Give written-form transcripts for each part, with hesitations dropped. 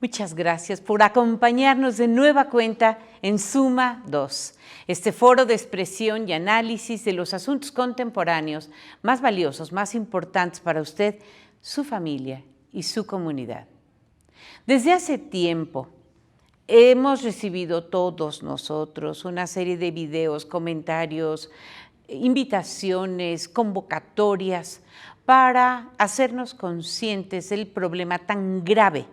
Muchas gracias por acompañarnos de nueva cuenta en Suma 2, este foro de expresión y análisis de los asuntos contemporáneos más valiosos, más importantes para usted, su familia y su comunidad. Desde hace tiempo hemos recibido todos nosotros una serie de videos, comentarios, invitaciones, convocatorias para hacernos conscientes del problema tan grave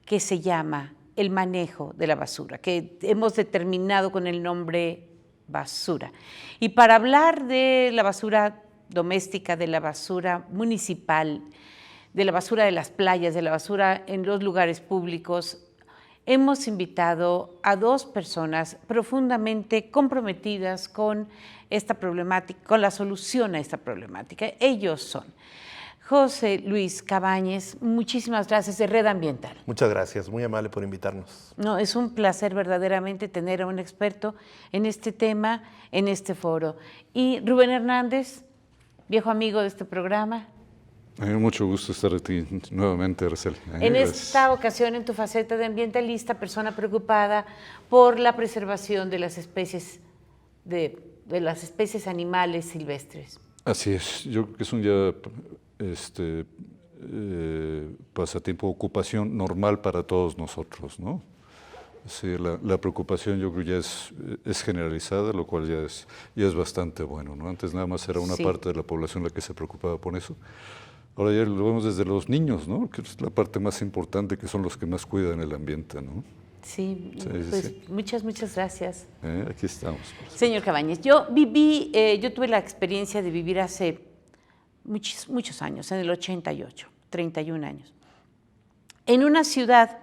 que se llama el manejo de la basura, que hemos determinado con el nombre basura. Y para hablar de la basura doméstica, de la basura municipal, de la basura de las playas, de la basura en los lugares públicos, hemos invitado a dos personas profundamente comprometidas con esta problemática, con la solución a esta problemática. Ellos son José Luis Cabañez, muchísimas gracias, de Red Ambiental. Muchas gracias, muy amable por invitarnos. No, es un placer verdaderamente tener a un experto en este tema, en este foro. Y Rubén Hernández, viejo amigo de este programa. A mí mucho gusto estar aquí nuevamente, Araceli. En esta ocasión, en tu faceta de ambientalista, persona preocupada por la preservación de las especies, de las especies animales silvestres. Así es, yo creo que es un ya pasatiempo, ocupación normal para todos nosotros, ¿no? Sí, la preocupación yo creo ya es generalizada, lo cual ya es bastante bueno, ¿no? Antes nada más era una parte de la población la que se preocupaba por eso. Ahora ya lo vemos desde los niños, ¿no? Que es la parte más importante, que son los que más cuidan el ambiente, ¿no? Sí, pues sí. Muchas gracias. Aquí estamos. Señor Cabañez, yo tuve la experiencia de vivir hace muchos años, en el 88, 31 años, en una ciudad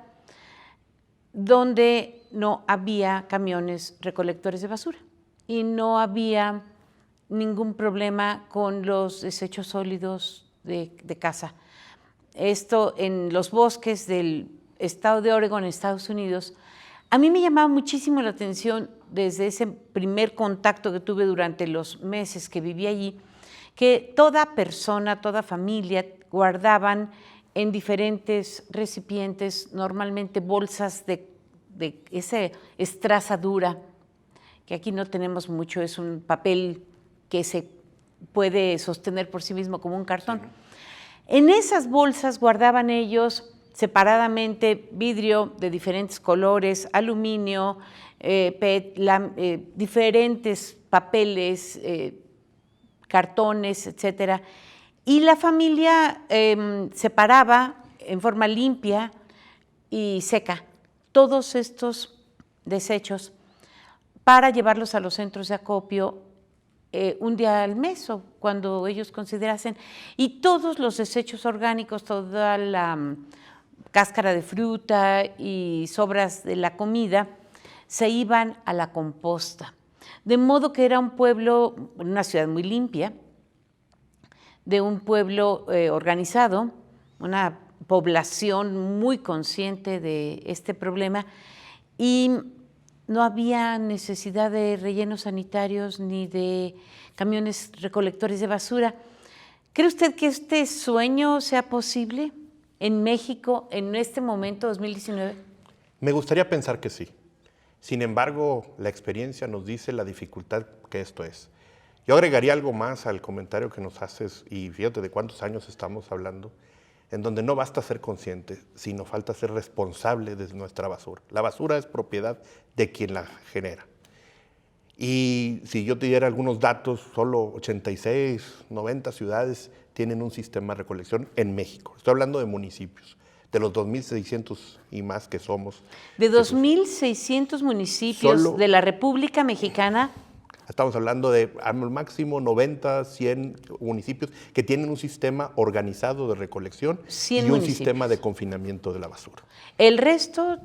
donde no había camiones recolectores de basura y no había ningún problema con los desechos sólidos de casa. Esto en los bosques del estado de Oregon, en Estados Unidos. A mí me llamaba muchísimo la atención desde ese primer contacto que tuve durante los meses que viví allí, que toda persona, toda familia guardaban en diferentes recipientes, normalmente bolsas de esa estraza dura, que aquí no tenemos mucho, es un papel que se puede sostener por sí mismo como un cartón. En esas bolsas guardaban ellos separadamente vidrio de diferentes colores, aluminio, PET, diferentes papeles, cartones, etcétera. Y la familia separaba en forma limpia y seca todos estos desechos para llevarlos a los centros de acopio un día al mes o cuando ellos considerasen. Y todos los desechos orgánicos, toda la cáscara de fruta y sobras de la comida se iban a la composta. De modo que era un pueblo, una ciudad muy limpia, de un pueblo organizado, una población muy consciente de este problema, y no había necesidad de rellenos sanitarios ni de camiones recolectores de basura. ¿Cree usted que este sueño sea posible en México en este momento, 2019? Me gustaría pensar que sí. Sin embargo, la experiencia nos dice la dificultad que esto es. Yo agregaría algo más al comentario que nos haces, y fíjate de cuántos años estamos hablando, en donde no basta ser consciente, sino falta ser responsable de nuestra basura. La basura es propiedad de quien la genera. Y si yo te diera algunos datos, solo 86, 90 ciudades tienen un sistema de recolección en México. Estoy hablando de municipios, de los 2.600 y más que somos. De 2.600 municipios solo de la República Mexicana. Estamos hablando de al máximo 90, 100 municipios que tienen un sistema organizado de recolección y un sistema de confinamiento de la basura. ¿El resto?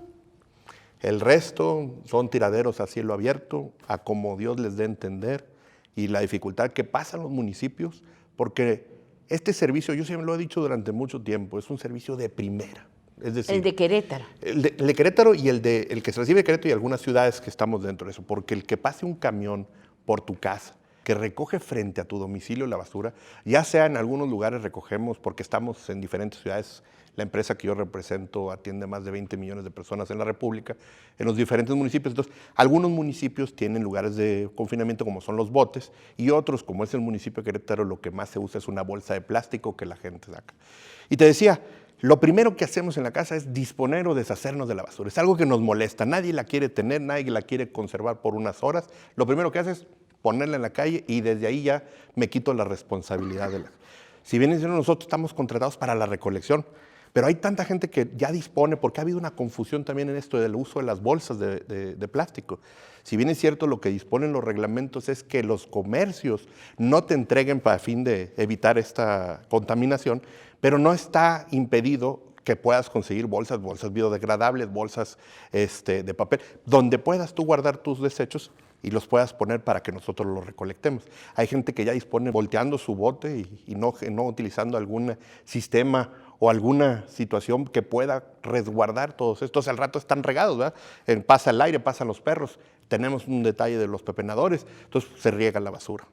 El resto son tiraderos a cielo abierto, a como Dios les dé a entender, y la dificultad que pasan los municipios, porque este servicio, yo siempre lo he dicho durante mucho tiempo, es un servicio de primera. Es decir, el de Querétaro. El de Querétaro y el que se recibe de Querétaro y algunas ciudades que estamos dentro de eso, porque el que pase un camión por tu casa que recoge frente a tu domicilio la basura, ya sea en algunos lugares recogemos, porque estamos en diferentes ciudades. La empresa que yo represento atiende a más de 20 millones de personas en la República, en los diferentes municipios. Entonces, algunos municipios tienen lugares de confinamiento como son los botes, y otros, como es el municipio de Querétaro, lo que más se usa es una bolsa de plástico que la gente saca. Y te decía, lo primero que hacemos en la casa es disponer o deshacernos de la basura. Es algo que nos molesta, nadie la quiere tener, nadie la quiere conservar por unas horas. Lo primero que haces es ponerla en la calle y desde ahí ya me quito la responsabilidad de la... Si bien nosotros estamos contratados para la recolección, pero hay tanta gente que ya dispone, porque ha habido una confusión también en esto del uso de las bolsas de plástico. Si bien es cierto, lo que disponen los reglamentos es que los comercios no te entreguen para fin de evitar esta contaminación, pero no está impedido que puedas conseguir bolsas biodegradables, bolsas de papel, donde puedas tú guardar tus desechos y los puedas poner para que nosotros los recolectemos. Hay gente que ya dispone volteando su bote y no utilizando algún sistema o alguna situación que pueda resguardar todos estos. Al rato están regados, ¿verdad? Pasa el aire, pasan los perros. Tenemos un detalle de los pepenadores, entonces se riega la basura.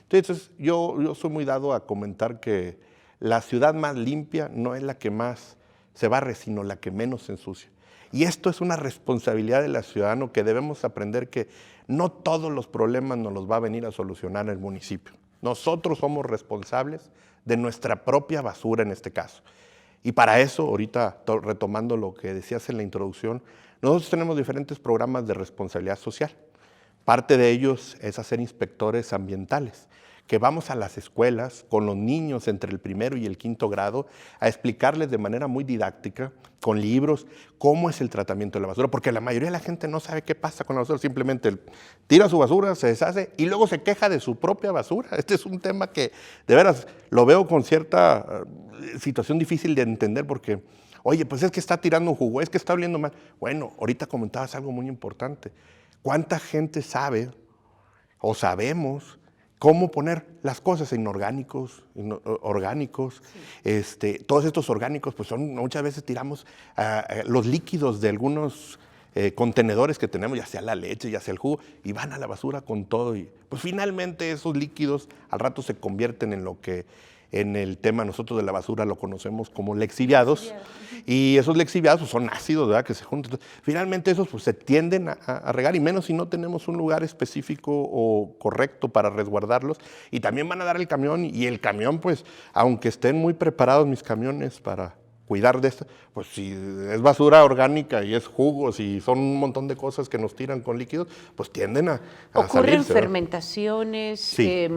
Entonces yo soy muy dado a comentar que la ciudad más limpia no es la que más se barre, sino la que menos se ensucia. Y esto es una responsabilidad del ciudadano que debemos aprender que no todos los problemas nos los va a venir a solucionar el municipio. Nosotros somos responsables de nuestra propia basura en este caso. Y para eso, ahorita retomando lo que decías en la introducción, nosotros tenemos diferentes programas de responsabilidad social. Parte de ellos es hacer inspectores ambientales, que vamos a las escuelas con los niños entre el 1º y el 5º grado a explicarles de manera muy didáctica, con libros, cómo es el tratamiento de la basura, porque la mayoría de la gente no sabe qué pasa con la basura, simplemente tira su basura, se deshace y luego se queja de su propia basura. Este es un tema que de veras lo veo con cierta situación difícil de entender porque, oye, pues es que está tirando un jugo, es que está oliendo mal. Bueno, ahorita comentabas algo muy importante. ¿Cuánta gente sabe o sabemos cómo poner las cosas en orgánicos, orgánicos? Sí. Todos estos orgánicos, pues muchas veces tiramos los líquidos de algunos contenedores que tenemos, ya sea la leche, ya sea el jugo, y van a la basura con todo. Y pues finalmente esos líquidos al rato se convierten en lo que en el tema nosotros de la basura lo conocemos como lexiviados, y esos lexiviados pues, son ácidos, ¿verdad?, que se juntan. Entonces, finalmente esos pues, se tienden a regar, y menos si no tenemos un lugar específico o correcto para resguardarlos, y también van a dar el camión, y el camión, pues, aunque estén muy preparados mis camiones para cuidar de esto, pues si es basura orgánica y es jugos y son un montón de cosas que nos tiran con líquidos, pues tienden a ocurren salirse, fermentaciones, sí.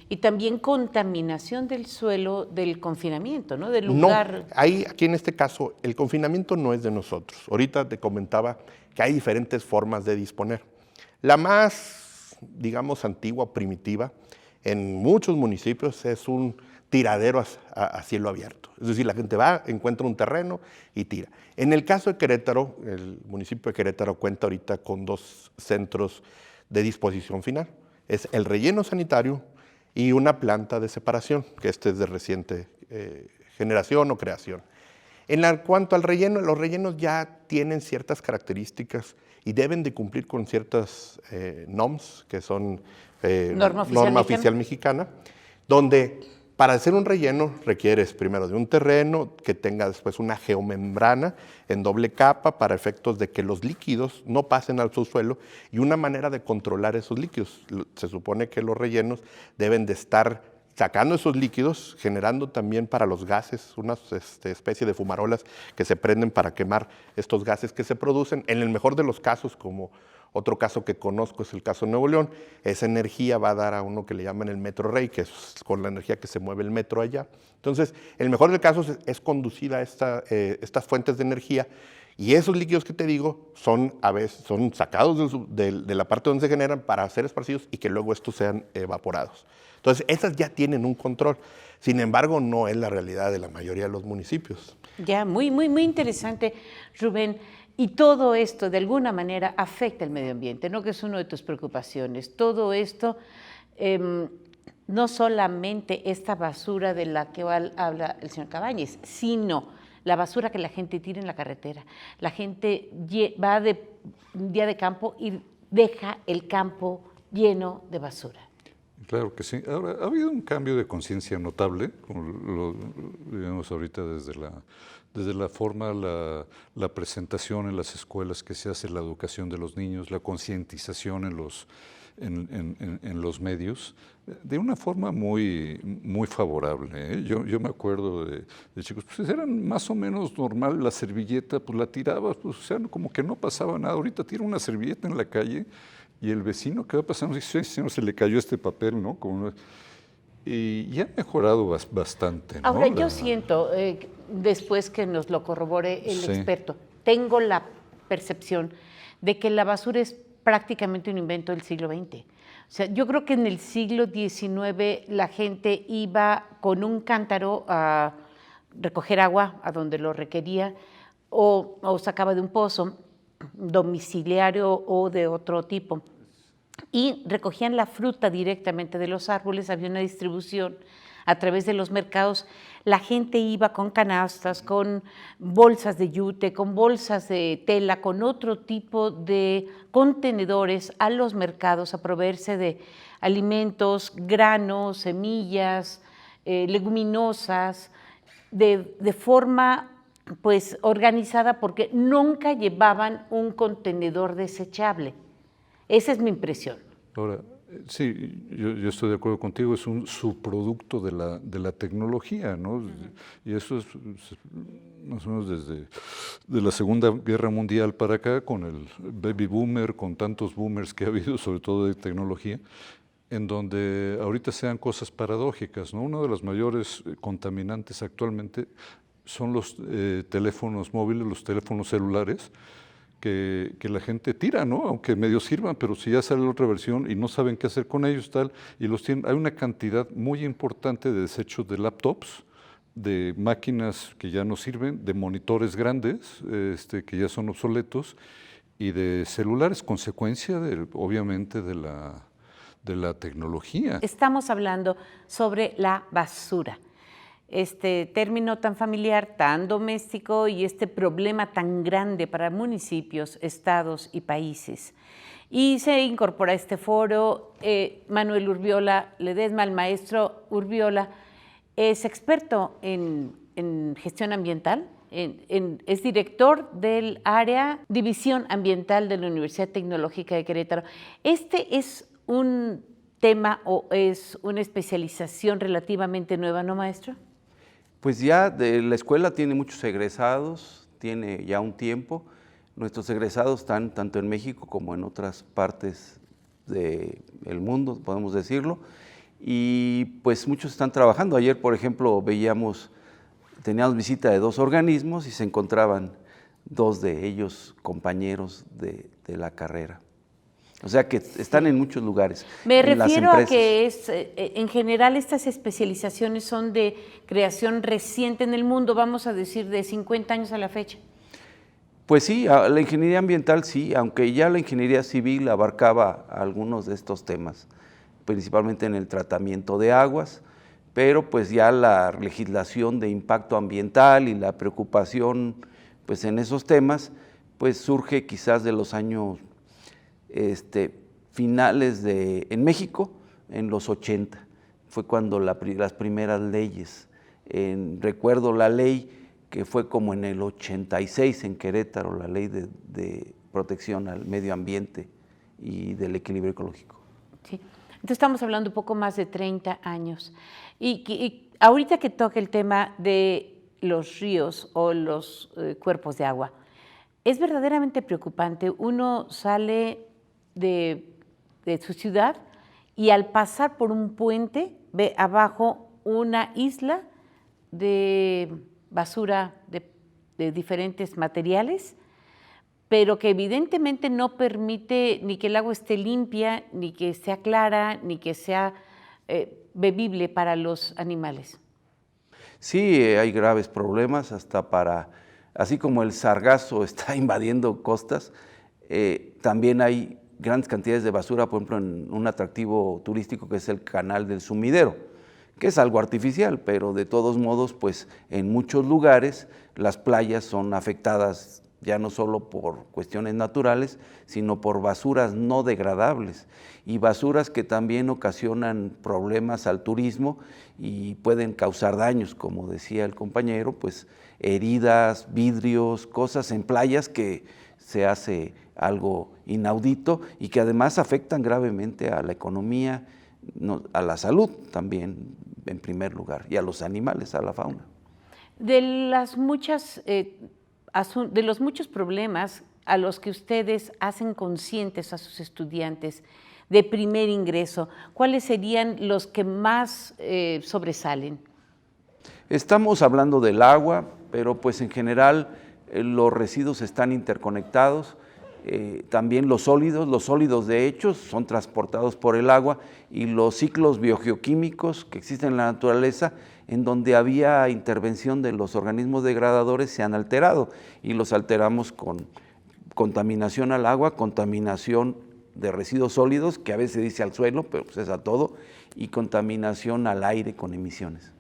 Y también contaminación del suelo del confinamiento, ¿no? Del lugar. No, aquí en este caso el confinamiento no es de nosotros. Ahorita te comentaba que hay diferentes formas de disponer. La más, digamos, antigua, primitiva, en muchos municipios es un tiradero a cielo abierto. Es decir, la gente va, encuentra un terreno y tira. En el caso de Querétaro, el municipio de Querétaro cuenta ahorita con 2 centros de disposición final. Es el relleno sanitario y una planta de separación, que es de reciente generación o creación. Cuanto al relleno, los rellenos ya tienen ciertas características y deben de cumplir con ciertas NOMS, que son norma oficial mexicana, donde para hacer un relleno requieres primero de un terreno que tenga después una geomembrana en doble capa para efectos de que los líquidos no pasen al subsuelo y una manera de controlar esos líquidos. Se supone que los rellenos deben de estar sacando esos líquidos, generando también para los gases una especie de fumarolas que se prenden para quemar estos gases que se producen. En el mejor de los casos, como otro caso que conozco es el caso de Nuevo León, esa energía va a dar a uno que le llaman el metro rey, que es con la energía que se mueve el metro allá. Entonces, en el mejor de los casos es conducida estas fuentes de energía, y esos líquidos que te digo son a veces son sacados de la parte donde se generan para ser esparcidos y que luego estos sean evaporados. Entonces, esas ya tienen un control. Sin embargo, no es la realidad de la mayoría de los municipios. Ya, muy, muy, muy interesante, Rubén. Y todo esto, de alguna manera, afecta el medio ambiente, ¿no? Que es una de tus preocupaciones. Todo esto, no solamente esta basura de la que habla el señor Cabañez, sino la basura que la gente tira en la carretera. La gente va un día de campo y deja el campo lleno de basura. Claro que sí. Ahora, ha habido un cambio de conciencia notable, como lo digamos ahorita desde la forma, la presentación en las escuelas que se hace, la educación de los niños, la concientización en los medios, de una forma muy, muy favorable, ¿eh? Yo me acuerdo de chicos, pues eran más o menos normal, la servilleta, pues la tirabas, pues o sea, como que no pasaba nada. Ahorita tira una servilleta en la calle y el vecino que va pasando dice, señor, se le cayó este papel, ¿no? Y ya ha mejorado bastante, ¿no? Ahora, yo siento, después que nos lo corrobore el Sí. experto, tengo la percepción de que la basura es prácticamente un invento del siglo XX. O sea, yo creo que en el siglo XIX la gente iba con un cántaro a recoger agua a donde lo requería o sacaba de un pozo domiciliario o de otro tipo y recogían la fruta directamente de los árboles, había una distribución a través de los mercados. La gente iba con canastas, con bolsas de yute, con bolsas de tela, con otro tipo de contenedores a los mercados a proveerse de alimentos, granos, semillas, leguminosas, de forma pues organizada, porque nunca llevaban un contenedor desechable. Esa es mi impresión. Ahora, sí, yo estoy de acuerdo contigo, es un subproducto de la tecnología, ¿no? Y eso es más o menos desde de la Segunda Guerra Mundial para acá, con el baby boomer, con tantos boomers que ha habido, sobre todo de tecnología, en donde ahorita se dan cosas paradójicas, ¿no? Uno de los mayores contaminantes actualmente son los teléfonos móviles, los teléfonos celulares, que la gente tira, ¿no? Aunque medio sirvan, pero si ya sale la otra versión y no saben qué hacer con ellos, tal, y los tienen, hay una cantidad muy importante de desechos de laptops, de máquinas que ya no sirven, de monitores grandes, que ya son obsoletos, y de celulares, consecuencia obviamente de la tecnología. Estamos hablando sobre la basura. Este término tan familiar, tan doméstico y este problema tan grande para municipios, estados y países. Y se incorpora a este foro Manuel Urbiola Ledesma. El maestro Urbiola es experto en gestión ambiental, es director del área División Ambiental de la Universidad Tecnológica de Querétaro. Este es un tema o es una especialización relativamente nueva, ¿no, maestro? Pues ya la escuela tiene muchos egresados, tiene ya un tiempo. Nuestros egresados están tanto en México como en otras partes del mundo, podemos decirlo, y pues muchos están trabajando. Ayer, por ejemplo, teníamos visita de 2 organismos y se encontraban 2 de ellos compañeros de la carrera. O sea que están en muchos lugares. Me refiero a que en general estas especializaciones son de creación reciente en el mundo, vamos a decir de 50 años a la fecha. Pues sí, la ingeniería ambiental sí, aunque ya la ingeniería civil abarcaba algunos de estos temas, principalmente en el tratamiento de aguas, pero pues ya la legislación de impacto ambiental y la preocupación pues en esos temas pues surge quizás de los años finales en México, en los 80, fue cuando las primeras leyes, recuerdo la ley que fue como en el 86 en Querétaro, la ley de protección al medio ambiente y del equilibrio ecológico. Sí, entonces estamos hablando un poco más de 30 años. Y ahorita que toca el tema de los ríos o los cuerpos de agua, es verdaderamente preocupante. Uno sale de su ciudad y al pasar por un puente ve abajo una isla de basura de diferentes materiales, pero que evidentemente no permite ni que el agua esté limpia, ni que sea clara, ni que sea bebible para los animales. Sí, hay graves problemas, así como el sargazo está invadiendo costas, también hay grandes cantidades de basura, por ejemplo, en un atractivo turístico que es el Canal del Sumidero, que es algo artificial, pero de todos modos, pues en muchos lugares las playas son afectadas ya no solo por cuestiones naturales, sino por basuras no degradables y basuras que también ocasionan problemas al turismo y pueden causar daños, como decía el compañero, pues heridas, vidrios, cosas en playas que se hace algo inaudito y que además afectan gravemente a la economía, a la salud también en primer lugar y a los animales, a la fauna. De los muchos problemas a los que ustedes hacen conscientes a sus estudiantes de primer ingreso, ¿cuáles serían los que más sobresalen? Estamos hablando del agua, pero pues en general los residuos están interconectados. También los sólidos de hecho son transportados por el agua y los ciclos biogeoquímicos que existen en la naturaleza en donde había intervención de los organismos degradadores se han alterado y los alteramos con contaminación al agua, contaminación de residuos sólidos, que a veces se dice al suelo, pero pues es a todo, y contaminación al aire con emisiones.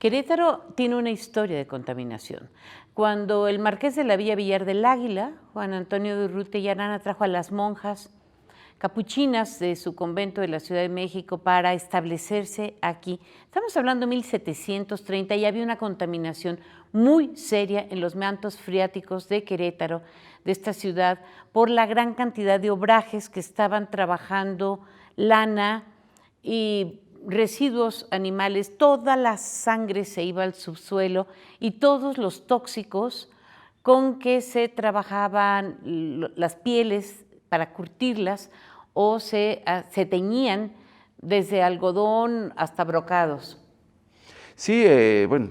Querétaro tiene una historia de contaminación. Cuando el marqués de la Villa Villar del Águila, Juan Antonio de Urrutia y Arana, trajo a las monjas capuchinas de su convento de la Ciudad de México para establecerse aquí, estamos hablando de 1730, y había una contaminación muy seria en los mantos freáticos de Querétaro, de esta ciudad, por la gran cantidad de obrajes que estaban trabajando lana y residuos animales. Toda la sangre se iba al subsuelo y todos los tóxicos con que se trabajaban las pieles para curtirlas o se teñían desde algodón hasta brocados. Sí, bueno,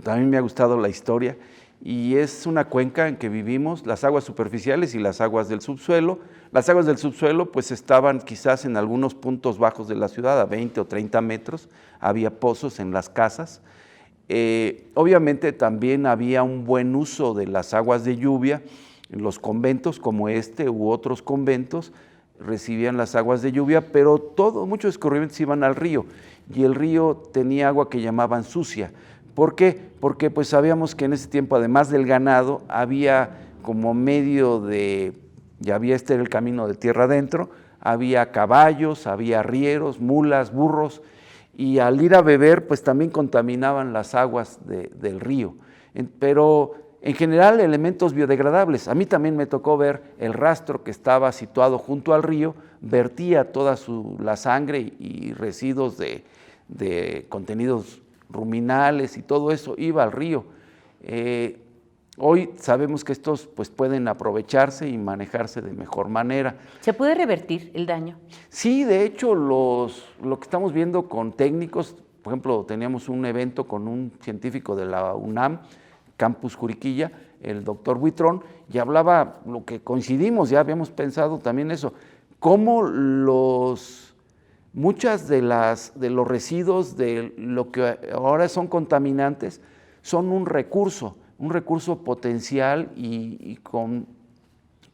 también me ha gustado la historia y es una cuenca en que vivimos, las aguas superficiales y las aguas del subsuelo. Las aguas del subsuelo pues estaban quizás en algunos puntos bajos de la ciudad, a 20 o 30 metros, había pozos en las casas. Obviamente también había un buen uso de las aguas de lluvia, en los conventos como este u otros conventos recibían las aguas de lluvia, pero muchos escurrimientos iban al río y el río tenía agua que llamaban sucia. ¿Por qué? Porque pues sabíamos que en ese tiempo, además del ganado, había como ya había el camino de tierra adentro, había caballos, había arrieros, mulas, burros, y al ir a beber pues también contaminaban las aguas del río. Pero en general elementos biodegradables. A mí también me tocó ver el rastro que estaba situado junto al río, vertía toda la sangre y residuos de contenidos ruminales y todo eso iba al río. Hoy sabemos que estos pues, pueden aprovecharse y manejarse de mejor manera. ¿Se puede revertir el daño? Sí, de hecho, lo que estamos viendo con técnicos, por ejemplo, teníamos un evento con un científico de la UNAM, Campus Juriquilla, el doctor Buitrón, y hablaba, lo que coincidimos, ya habíamos pensado también eso, cómo muchas de los residuos de lo que ahora son contaminantes son un recurso potencial y con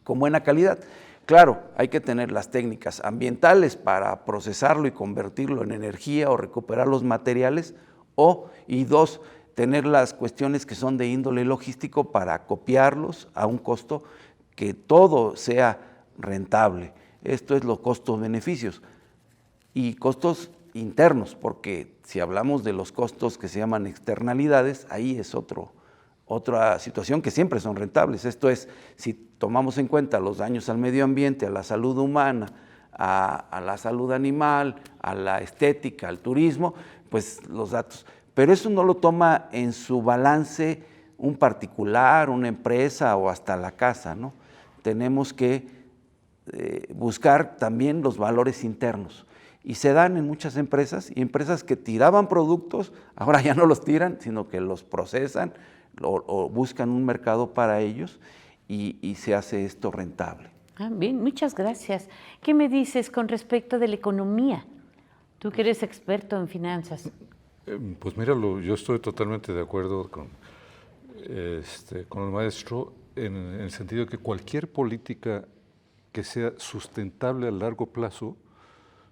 buena calidad. Claro, hay que tener las técnicas ambientales para procesarlo y convertirlo en energía o recuperar los materiales, y dos, tener las cuestiones que son de índole logístico para copiarlos a un costo que todo sea rentable. Esto es los costos-beneficios y costos internos, porque si hablamos de los costos que se llaman externalidades, ahí es otra situación que siempre son rentables. Esto es, si tomamos en cuenta los daños al medio ambiente, a la salud humana, a la salud animal, a la estética, al turismo, pues los datos. Pero eso no lo toma en su balance un particular, una empresa o hasta la casa, ¿no? Tenemos que buscar también los valores internos. Y se dan en muchas empresas, y empresas que tiraban productos, ahora ya no los tiran, sino que los procesan o buscan un mercado para ellos y se hace esto rentable. Bien, muchas gracias. ¿Qué me dices con respecto de la economía? Tú que eres experto en finanzas. Pues míralo, yo estoy totalmente de acuerdo con el maestro en el sentido de que cualquier política que sea sustentable a largo plazo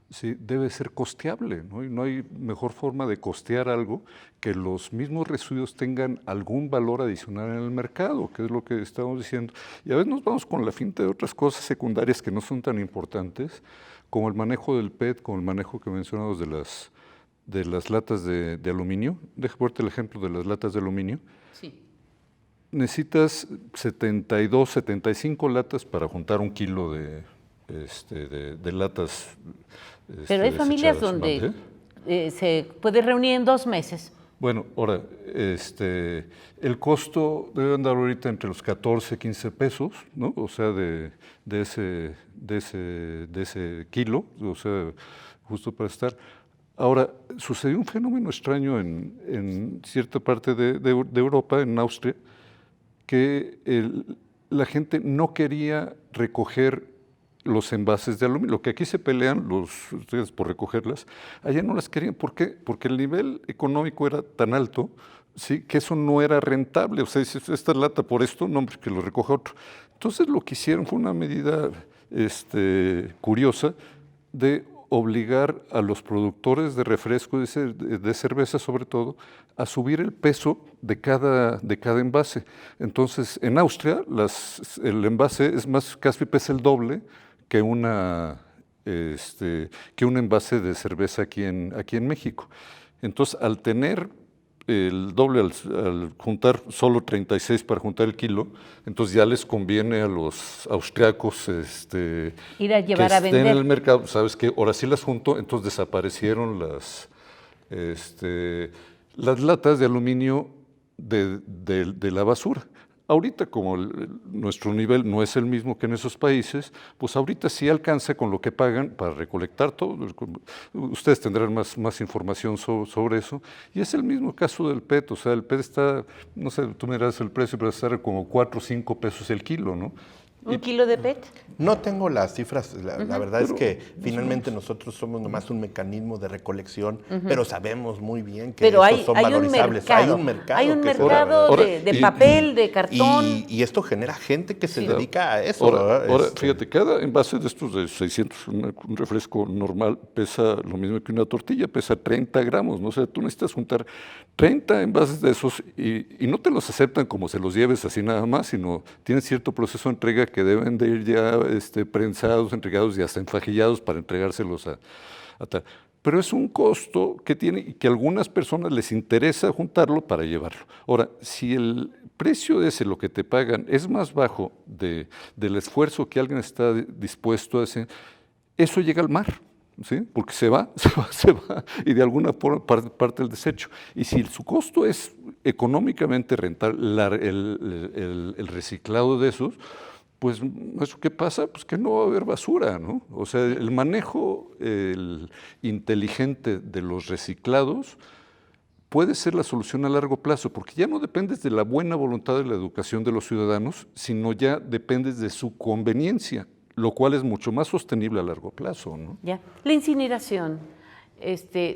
¿sí? Debe ser costeable, ¿no? Y no hay mejor forma de costear algo que los mismos residuos tengan algún valor adicional en el mercado, que es lo que estamos diciendo. Y a veces nos vamos con la finta de otras cosas secundarias que no son tan importantes, como el manejo del PET, como el manejo que mencionamos de las latas de aluminio. Deja ponerte el ejemplo de las latas de aluminio. Sí. Necesitas 72, 75 latas para juntar 1 kilo de latas. Pero hay familias desechadas, donde ¿vale? se puede reunir en 2 meses. Bueno, ahora, el costo debe andar ahorita entre los 14, 15 pesos, ¿no? O sea, de ese kilo, o sea, justo para estar. Ahora, sucedió un fenómeno extraño en cierta parte de Europa, en Austria, que la gente no quería recoger los envases de aluminio. Lo que aquí se pelean ustedes por recogerlas, allá no las querían. ¿Por qué? Porque el nivel económico era tan alto, ¿sí?, que eso no era rentable. O sea, dices, esta lata por esto, no, hombre, que lo recoja otro. Entonces lo que hicieron fue una medida curiosa de obligar a los productores de refresco, de cerveza sobre todo, a subir el peso de cada envase. Entonces, en Austria, el envase casi pesa el doble que un envase de cerveza aquí en México. Entonces, al tener el doble, al juntar solo 36 para juntar el kilo, entonces ya les conviene a los austriacos ir a llevar a estén vender en el mercado. ¿Sabes qué? Ahora sí las junto, entonces desaparecieron las latas de aluminio de la basura. Ahorita, como nuestro nivel no es el mismo que en esos países, pues ahorita sí alcanza con lo que pagan para recolectar todo. Ustedes tendrán más información sobre eso. Y es el mismo caso del PET. O sea, el PET está, no sé, tú mirarás el precio, pero está como 4 o 5 pesos el kilo, ¿no? ¿1 kilo de PET? No tengo las cifras, la verdad es que finalmente nosotros somos nomás un mecanismo de recolección, pero sabemos muy bien que estos son valorizables. Hay un mercado. Hay un que mercado de papel, de cartón. Y esto genera gente que se dedica a eso. Ahora, fíjate, cada envase de estos de 600, un refresco normal, pesa lo mismo que una tortilla, pesa 30 gramos, ¿no? O sea, tú necesitas juntar 30 envases de esos y no te los aceptan como se los lleves así nada más, sino tienen cierto proceso de entrega que deben de ir ya prensados, entregados y hasta enfajillados para entregárselos a tal. Pero es un costo que tiene y que a algunas personas les interesa juntarlo para llevarlo. Ahora, si el precio de lo que te pagan es más bajo del esfuerzo que alguien está dispuesto a hacer, eso llega al mar. ¿Sí? Porque se va y de alguna forma parte del desecho. Y si su costo es económicamente rentable, el reciclado de esos, pues ¿eso qué pasa? Pues que no va a haber basura, ¿no? O sea, el manejo inteligente de los reciclados puede ser la solución a largo plazo, porque ya no dependes de la buena voluntad de la educación de los ciudadanos, sino ya dependes de su conveniencia, lo cual es mucho más sostenible a largo plazo, ¿no? Ya. La incineración,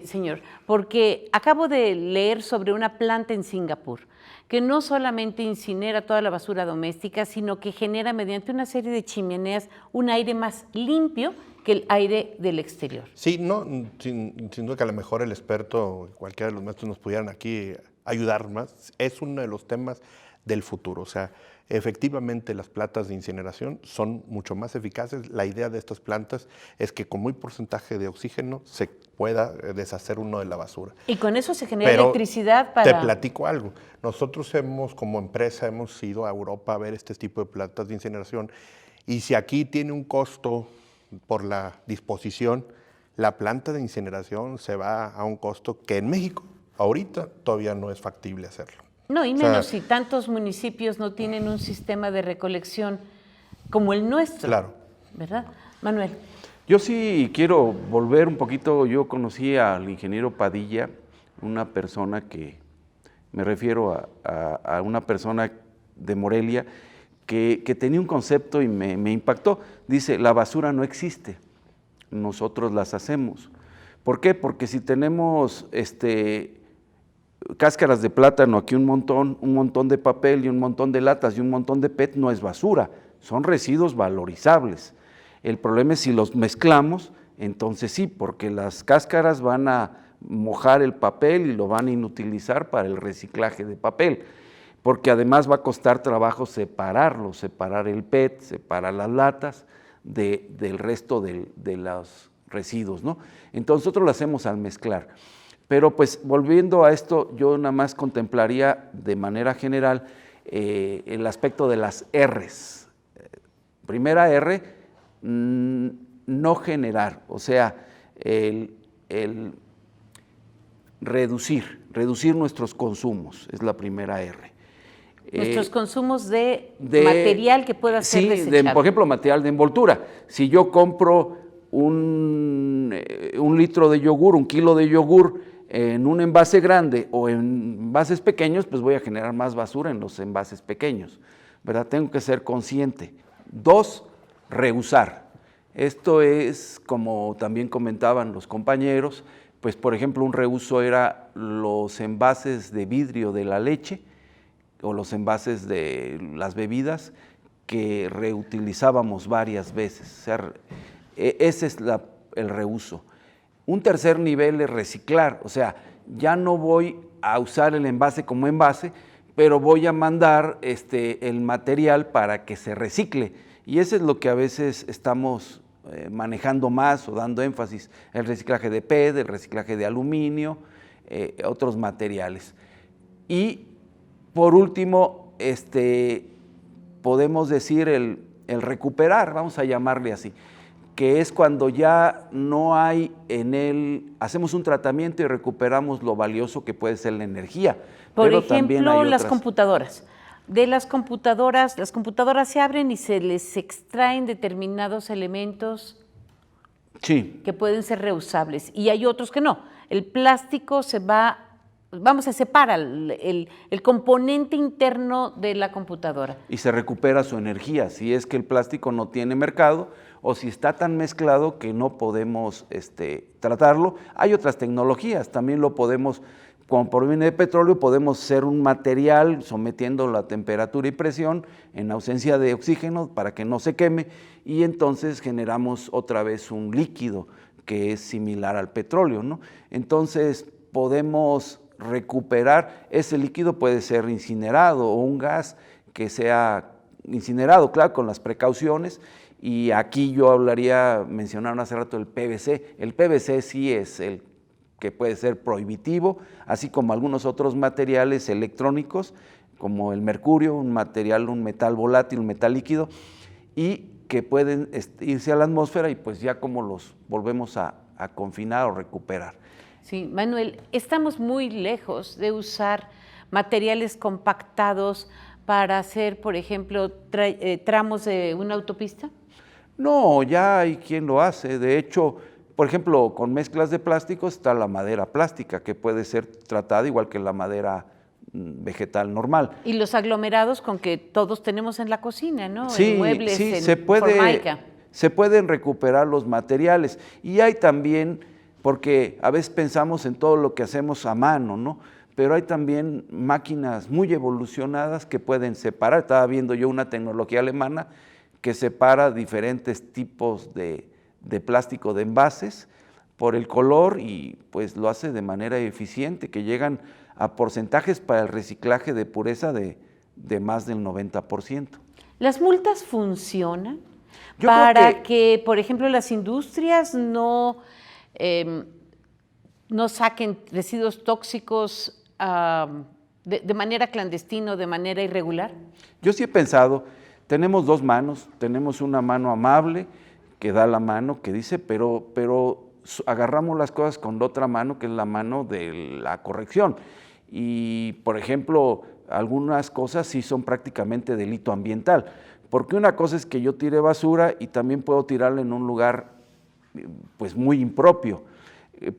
señor, porque acabo de leer sobre una planta en Singapur que no solamente incinera toda la basura doméstica, sino que genera mediante una serie de chimeneas un aire más limpio que el aire del exterior. Sí, no, sin duda que a lo mejor el experto, cualquiera de los maestros nos pudieran aquí ayudar más. Es uno de los temas del futuro. O sea, efectivamente las plantas de incineración son mucho más eficaces. La idea de estas plantas es que con muy porcentaje de oxígeno se pueda deshacer uno de la basura. Y con eso se genera electricidad para... Te platico algo. Nosotros como empresa hemos ido a Europa a ver este tipo de plantas de incineración y si aquí tiene un costo por la disposición, la planta de incineración se va a un costo que en México ahorita todavía no es factible hacerlo. No, y menos si tantos municipios no tienen un sistema de recolección como el nuestro. Claro. ¿Verdad? Manuel. Yo sí quiero volver un poquito. Yo conocí al ingeniero Padilla, una persona que, me refiero a una persona de Morelia, que tenía un concepto y me impactó. Dice, la basura no existe, nosotros las hacemos. ¿Por qué? Porque si tenemos cáscaras de plátano, aquí un montón de papel y un montón de latas y un montón de PET, no es basura, son residuos valorizables. El problema es si los mezclamos, Entonces sí, porque las cáscaras van a mojar el papel y lo van a inutilizar para el reciclaje de papel, porque además va a costar trabajo separarlo, separar el PET, separar las latas del resto de los residuos, ¿no? Entonces nosotros lo hacemos al mezclar. Pero pues volviendo a esto, yo nada más contemplaría de manera general el aspecto de las R's. Primera R, no generar, o sea, el reducir nuestros consumos, es la primera R. Nuestros consumos de material que pueda ser desechable. Por ejemplo, material de envoltura. Si yo compro un litro de yogur, 1 kilo de yogur en un envase grande o en envases pequeños, pues voy a generar más basura en los envases pequeños, ¿verdad? Tengo que ser consciente. 2, reusar. Esto es, como también comentaban los compañeros, pues por ejemplo un reuso era los envases de vidrio de la leche o los envases de las bebidas que reutilizábamos varias veces. O sea, ese es el reuso. Un tercer nivel es reciclar, o sea, ya no voy a usar el envase como envase, pero voy a mandar el material para que se recicle. Y eso es lo que a veces estamos manejando más o dando énfasis, el reciclaje de PET, el reciclaje de aluminio, otros materiales. Y por último, podemos decir el recuperar, vamos a llamarle así, que es cuando ya no hay en él, hacemos un tratamiento y recuperamos lo valioso que puede ser la energía. Por ejemplo, las computadoras. De las computadoras se abren y se les extraen determinados elementos que pueden ser reusables y hay otros que no. El plástico se separa el componente interno de la computadora. Y se recupera su energía, si es que el plástico no tiene mercado o si está tan mezclado que no podemos tratarlo. Hay otras tecnologías, también lo podemos, como proviene de petróleo, podemos hacer un material sometiéndolo a temperatura y presión en ausencia de oxígeno para que no se queme y entonces generamos otra vez un líquido que es similar al petróleo, ¿no? Entonces podemos recuperar ese líquido, puede ser incinerado o un gas que sea incinerado, claro, con las precauciones. Y aquí yo mencionaron hace rato el PVC. El PVC sí es el que puede ser prohibitivo, así como algunos otros materiales electrónicos, como el mercurio, un metal volátil, un metal líquido, y que pueden irse a la atmósfera y pues ya como los volvemos a confinar o recuperar. Sí, Manuel, estamos muy lejos de usar materiales compactados para hacer, por ejemplo, tramos de una autopista. No, ya hay quien lo hace. De hecho, por ejemplo, con mezclas de plásticos está la madera plástica, que puede ser tratada igual que la madera vegetal normal. Y los aglomerados con que todos tenemos en la cocina, ¿no? Sí, en muebles, sí, en formaica. Se pueden recuperar los materiales. Y hay también, porque a veces pensamos en todo lo que hacemos a mano, ¿no? Pero hay también máquinas muy evolucionadas que pueden separar. Estaba viendo yo una tecnología alemana que separa diferentes tipos de plástico de envases por el color y pues lo hace de manera eficiente, que llegan a porcentajes para el reciclaje de pureza de más del 90%. ¿Las multas funcionan para que, por ejemplo, las industrias no saquen residuos tóxicos de manera clandestina o de manera irregular? Yo sí he pensado, tenemos dos manos, tenemos una mano amable que da la mano, que dice, pero agarramos las cosas con la otra mano, que es la mano de la corrección. Y, por ejemplo, algunas cosas sí son prácticamente delito ambiental, porque una cosa es que yo tire basura y también puedo tirarla en un lugar pues muy impropio.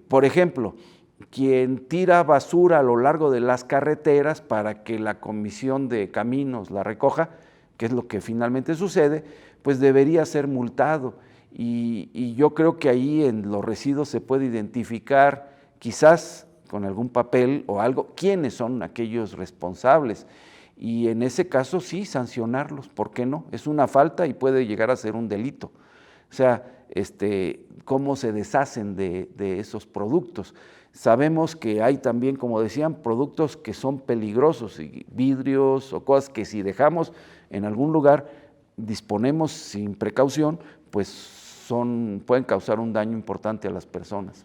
Por ejemplo, quien tira basura a lo largo de las carreteras para que la Comisión de Caminos la recoja, que es lo que finalmente sucede, pues debería ser multado. Y yo creo que ahí en los residuos se puede identificar, quizás con algún papel o algo, quiénes son aquellos responsables. Y en ese caso sí, sancionarlos, ¿por qué no? Es una falta y puede llegar a ser un delito. O sea, cómo se deshacen de esos productos. Sabemos que hay también, como decían, productos que son peligrosos, vidrios o cosas que si dejamos en algún lugar, disponemos sin precaución, pues pueden causar un daño importante a las personas.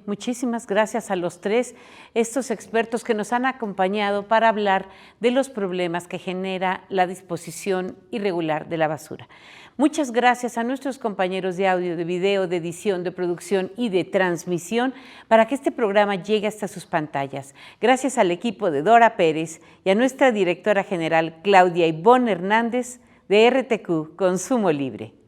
Muchísimas gracias a los tres, estos expertos que nos han acompañado para hablar de los problemas que genera la disposición irregular de la basura. Muchas gracias a nuestros compañeros de audio, de video, de edición, de producción y de transmisión para que este programa llegue hasta sus pantallas. Gracias al equipo de Dora Pérez y a nuestra directora general Claudia Ivonne Hernández de RTQ Consumo Libre.